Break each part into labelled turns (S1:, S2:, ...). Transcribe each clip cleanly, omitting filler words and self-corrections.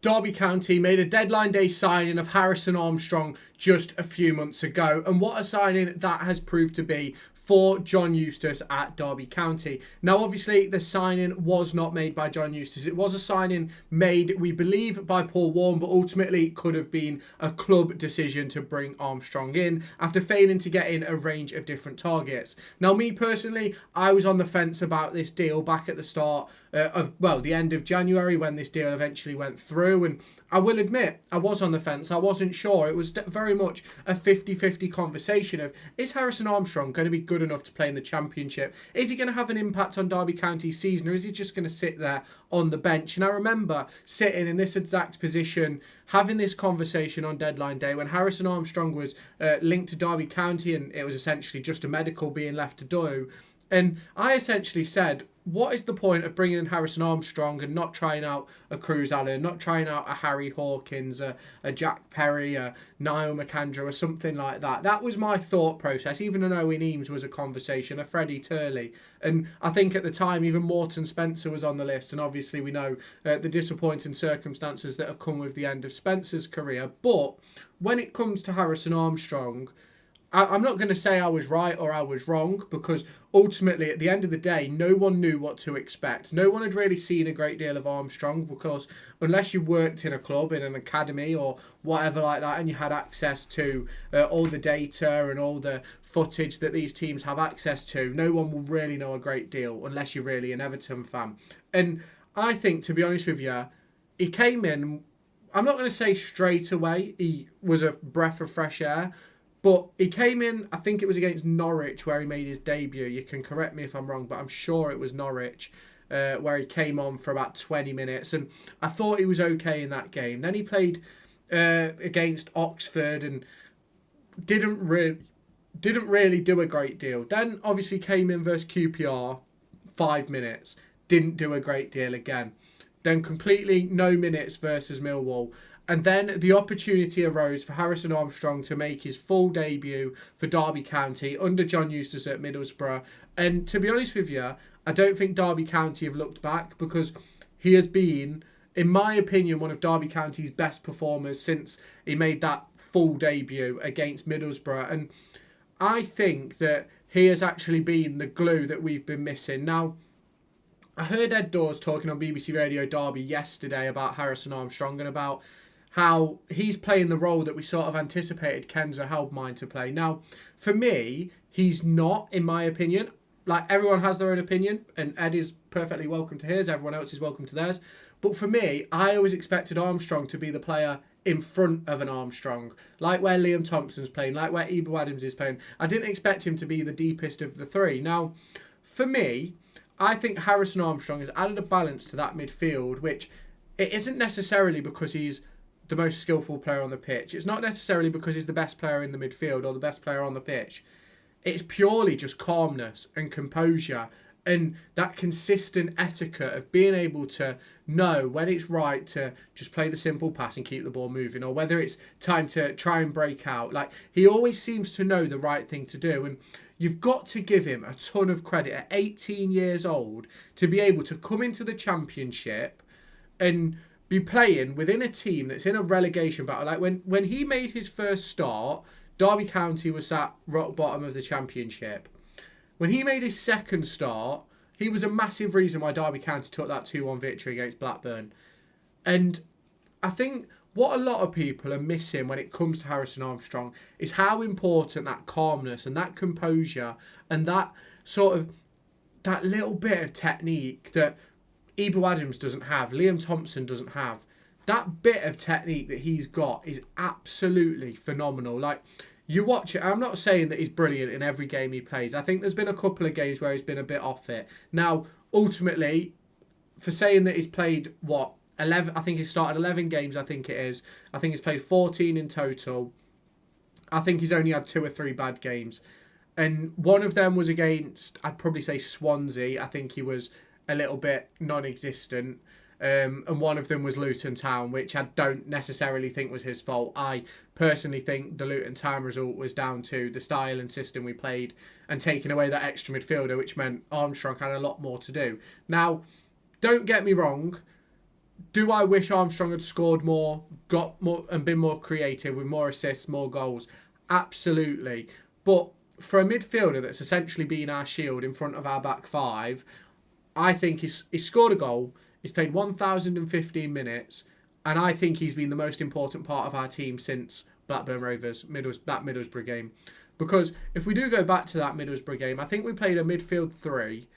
S1: Derby County made a deadline day signing of Harrison Armstrong just a few months ago, and what a signing that has proved to be for John Eustace at Derby County. Now, obviously, the signing was not made by John Eustace. It was a signing made, we believe, by Paul Warren, but ultimately it could have been a club decision to bring Armstrong in after failing to get in a range of different targets. Now, me personally, I was on the fence about this deal back at the start the end of January when this deal eventually went through, and I will admit I was on the fence. I wasn't sure. It was very much a 50-50 conversation of, is Harrison Armstrong going to be good enough to play in the Championship? Is he going to have an impact on Derby County's season, or is he just going to sit there on the bench? And I remember sitting in this exact position having this conversation on deadline day when Harrison Armstrong was linked to Derby County, and it was essentially just a medical being left to do. And I essentially said, what is the point of bringing in Harrison Armstrong and not trying out a Cruz Allen, not trying out a Harry Hawkins, a Jack Perry, a Niall McAndrew, or something like that? That was my thought process. Even an Owen Eames was a conversation, a Freddie Turley. And I think at the time, even Morton Spencer was on the list. And obviously we know the disappointing circumstances that have come with the end of Spencer's career. But when it comes to Harrison Armstrong, I'm not going to say I was right or I was wrong, because ultimately at the end of the day no one knew what to expect. No one had really seen a great deal of Armstrong, because unless you worked in a club, in an academy or whatever like that, and you had access to all the data and all the footage that these teams have access to, no one will really know a great deal unless you're really an Everton fan. And I think, to be honest with you, he came in, I'm not going to say straight away he was a breath of fresh air, but he came in, I think it was against Norwich where he made his debut. You can correct me if I'm wrong, but I'm sure it was Norwich where he came on for about 20 minutes. And I thought he was okay in that game. Then he played against Oxford and didn't really do a great deal. Then obviously came in versus QPR, 5 minutes. Didn't do a great deal again. Then completely no minutes versus Millwall. And then the opportunity arose for Harrison Armstrong to make his full debut for Derby County under John Eustace at Middlesbrough. And to be honest with you, I don't think Derby County have looked back, because he has been, in my opinion, one of Derby County's best performers since he made that full debut against Middlesbrough. And I think that he has actually been the glue that we've been missing. Now, I heard Ed Dawes talking on BBC Radio Derby yesterday about Harrison Armstrong and about how he's playing the role that we sort of anticipated Kenzo Helbmine to play. Now, for me, he's not, in my opinion. Like, everyone has their own opinion, and Ed is perfectly welcome to his, everyone else is welcome to theirs. But for me, I always expected Armstrong to be the player in front of an Armstrong, like where Liam Thompson's playing, like where Ebou Adams is playing. I didn't expect him to be the deepest of the three. Now, for me, I think Harrison Armstrong has added a balance to that midfield, which it isn't necessarily because he's the most skillful player on the pitch. It's not necessarily because he's the best player in the midfield or the best player on the pitch. It's purely just calmness and composure and that consistent etiquette of being able to know when it's right to just play the simple pass and keep the ball moving, or whether it's time to try and break out. Like, he always seems to know the right thing to do, and you've got to give him a ton of credit at 18 years old to be able to come into the Championship and be playing within a team that's in a relegation battle. Like, when he made his first start, Derby County was at rock bottom of the Championship. When he made his second start, he was a massive reason why Derby County took that 2-1 victory against Blackburn. And I think what a lot of people are missing when it comes to Harrison Armstrong is how important that calmness and that composure and that sort of, that little bit of technique that Ebou Adams doesn't have, Liam Thompson doesn't have. That bit of technique that he's got is absolutely phenomenal. Like, you watch it, I'm not saying that he's brilliant in every game he plays. I think there's been a couple of games where he's been a bit off it. Now, ultimately, for saying that he's played, 11, I think he's started 11 games, I think it is. I think he's played 14 in total. I think he's only had 2 or 3 bad games. And one of them was against, I'd probably say Swansea. I think he was a little bit non-existent. And one of them was Luton Town, which I don't necessarily think was his fault. I personally think the Luton Town result was down to the style and system we played and taking away that extra midfielder, which meant Armstrong had a lot more to do. Now, don't get me wrong, Do I wish Armstrong had scored more, got more, and been more creative with more assists, more goals? Absolutely. But for a midfielder that's essentially been our shield in front of our back five, I think he's scored a goal. He's played 1,015 minutes, and I think he's been the most important part of our team since Blackburn Rovers, that Middlesbrough game. Because if we do go back to that Middlesbrough game, I think we played a midfield three,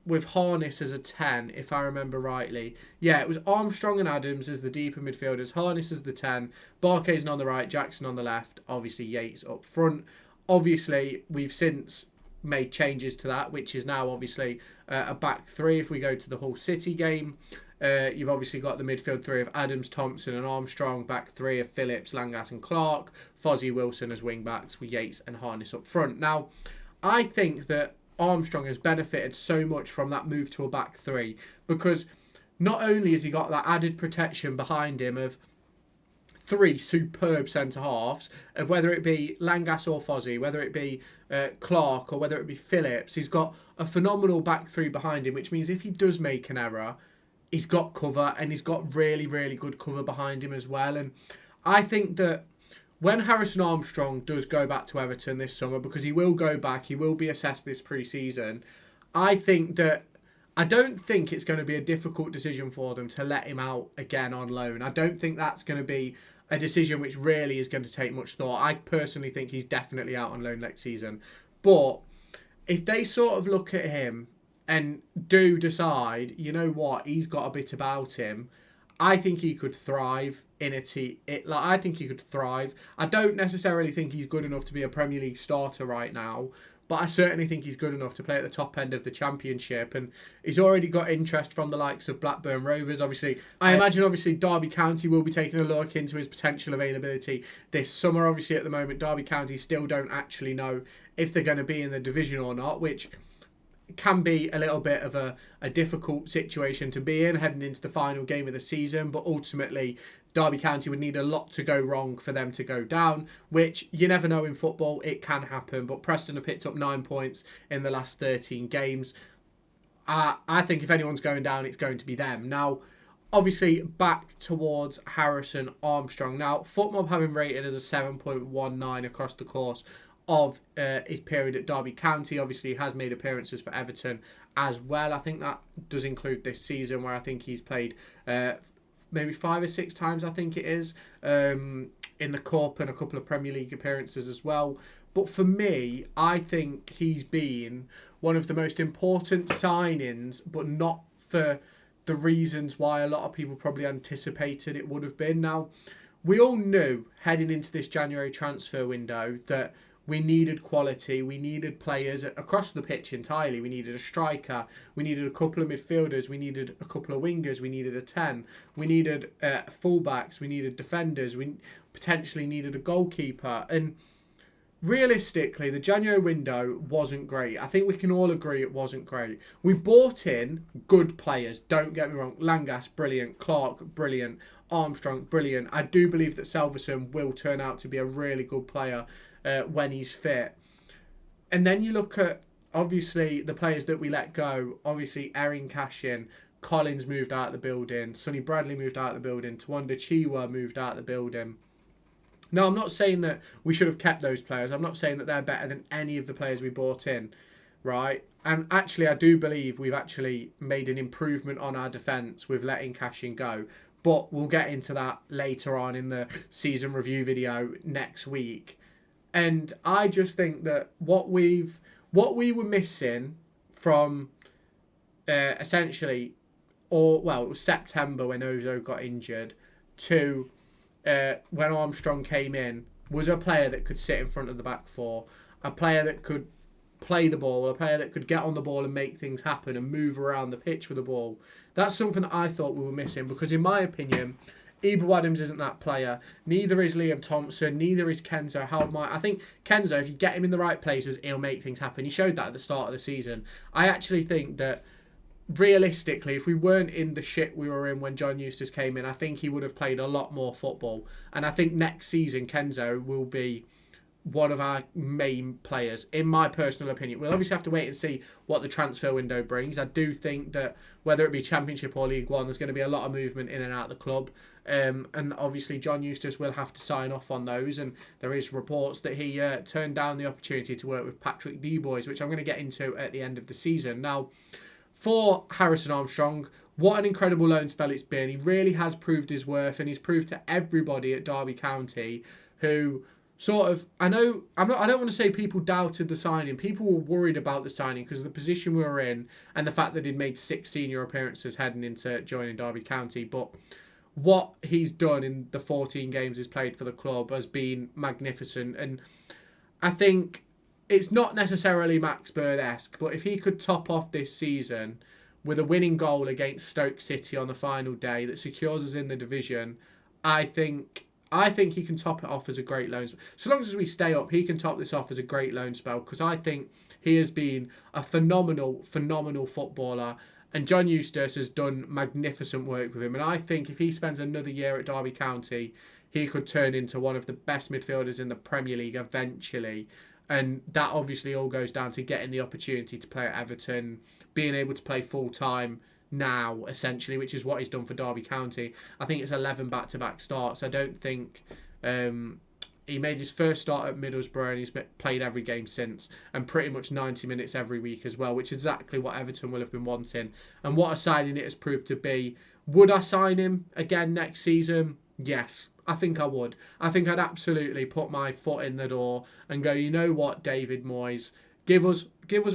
S1: with Harness as a 10, if I remember rightly. Yeah, it was Armstrong and Adams as the deeper midfielders, Harness as the 10, Barkhuizen on the right, Jackson on the left, obviously Yates up front. Obviously, we've since made changes to that, which is now obviously a back three if we go to the Hull City game. You've obviously got the midfield three of Adams, Thompson and Armstrong, back three of Phillips, Langas and Clark, Fozzie, Wilson as wing backs with Yates and Harness up front. Now, I think that Armstrong has benefited so much from that move to a back three, because not only has he got that added protection behind him of three superb centre-halves, of whether it be Langas or Fozzie, whether it be Clark or whether it be Phillips, he's got a phenomenal back three behind him, which means if he does make an error, he's got cover, and he's got really, really good cover behind him as well. And I think that when Harrison Armstrong does go back to Everton this summer, because he will go back, he will be assessed this pre-season, I don't think it's going to be a difficult decision for them to let him out again on loan. I don't think that's going to be a decision which really is going to take much thought. I personally think he's definitely out on loan next season. But if they sort of look at him and do decide, you know what, he's got a bit about him, I think he could thrive in a team. I think he could thrive. I don't necessarily think he's good enough to be a Premier League starter right now, but I certainly think he's good enough to play at the top end of the Championship. And he's already got interest from the likes of Blackburn Rovers. Obviously, I imagine Derby County will be taking a look into his potential availability this summer. Obviously, at the moment, Derby County still don't actually know if they're going to be in the division or not, which can be a little bit of a difficult situation to be in heading into the final game of the season. But ultimately, Derby County would need a lot to go wrong for them to go down, which you never know in football. It can happen. But Preston have picked up 9 points in the last 13 games. I think if anyone's going down, it's going to be them. Now, obviously, back towards Harrison Armstrong. Now, FootMob have him rated as a 7.19 across the course of his period at Derby County. Obviously, he has made appearances for Everton as well. I think that does include this season, where I think he's played maybe 5 or 6 times, I think it is, in the Cup, and a couple of Premier League appearances as well. But for me, I think he's been one of the most important signings, but not for the reasons why a lot of people probably anticipated it would have been. Now, we all knew heading into this January transfer window that we needed quality. We needed players across the pitch entirely. We needed a striker. We needed a couple of midfielders. We needed a couple of wingers. We needed a 10. We needed fullbacks. We needed defenders. We potentially needed a goalkeeper. And realistically, the January window wasn't great. I think we can all agree it wasn't great. We bought in good players. Don't get me wrong. Langas, brilliant. Clark, brilliant. Armstrong, brilliant. I do believe that Selverson will turn out to be a really good player when he's fit. And then you look at, obviously, the players that we let go. Obviously, Erin Cashin, Collins moved out of the building, Sonny Bradley moved out of the building, Tawanda Chiwa moved out of the building. Now, I'm not saying that we should have kept those players. I'm not saying that they're better than any of the players we brought in, right? And actually, I do believe we've actually made an improvement on our defence with letting Cashin go. But we'll get into that later on in the season review video next week. And I just think that what we were missing from essentially, it was September when Ozo got injured, to when Armstrong came in, was a player that could sit in front of the back four, a player that could play the ball, a player that could get on the ball and make things happen and move around the pitch with the ball. That's something that I thought we were missing, because in my opinion, Ibu Adams isn't that player. Neither is Liam Thompson. Neither is Kenzo. I think Kenzo, if you get him in the right places, he'll make things happen. He showed that at the start of the season. I actually think that realistically, if we weren't in the shit we were in when John Eustace came in, I think he would have played a lot more football. And I think next season, Kenzo will be one of our main players, in my personal opinion. We'll obviously have to wait and see what the transfer window brings. I do think that whether it be Championship or League One, there's going to be a lot of movement in and out of the club. And obviously John Eustace will have to sign off on those. And there is reports that he turned down the opportunity to work with Patrick Dubois, which I'm going to get into at the end of the season. Now, for Harrison Armstrong, what an incredible loan spell it's been. He really has proved his worth, and he's proved to everybody at Derby County who sort of, I don't want to say people doubted the signing. People were worried about the signing because of the position we were in and the fact that he'd made 6 senior appearances heading into joining Derby County. But what he's done in the 14 games he's played for the club has been magnificent. And I think it's not necessarily Max Bird-esque, but if he could top off this season with a winning goal against Stoke City on the final day that secures us in the division, I think he can top it off as a great loan spell. So long as we stay up, he can top this off as a great loan spell, because I think he has been a phenomenal footballer, and John Eustace has done magnificent work with him. And I think if he spends another year at Derby County, he could turn into one of the best midfielders in the Premier League eventually. And that obviously all goes down to getting the opportunity to play at Everton, being able to play full-time now, essentially, which is what he's done for Derby County. I think it's 11 back-to-back starts. I don't think he made his first start at Middlesbrough, and he's played every game since, and pretty much 90 minutes every week as well, which is exactly what Everton will have been wanting, and what a signing it has proved to be. Would I sign him again next season? Yes, I think I would. I think I'd absolutely put my foot in the door and go, you know what, David Moyes, give us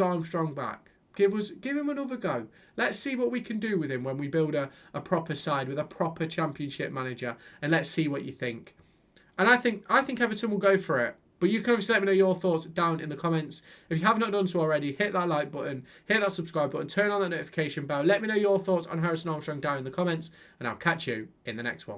S1: Armstrong back. Give him another go. Let's see what we can do with him when we build a proper side with a proper Championship manager, and let's see what you think. And I think Everton will go for it. But you can obviously let me know your thoughts down in the comments. If you have not done so already, hit that like button, hit that subscribe button, turn on that notification bell. Let me know your thoughts on Harrison Armstrong down in the comments, and I'll catch you in the next one.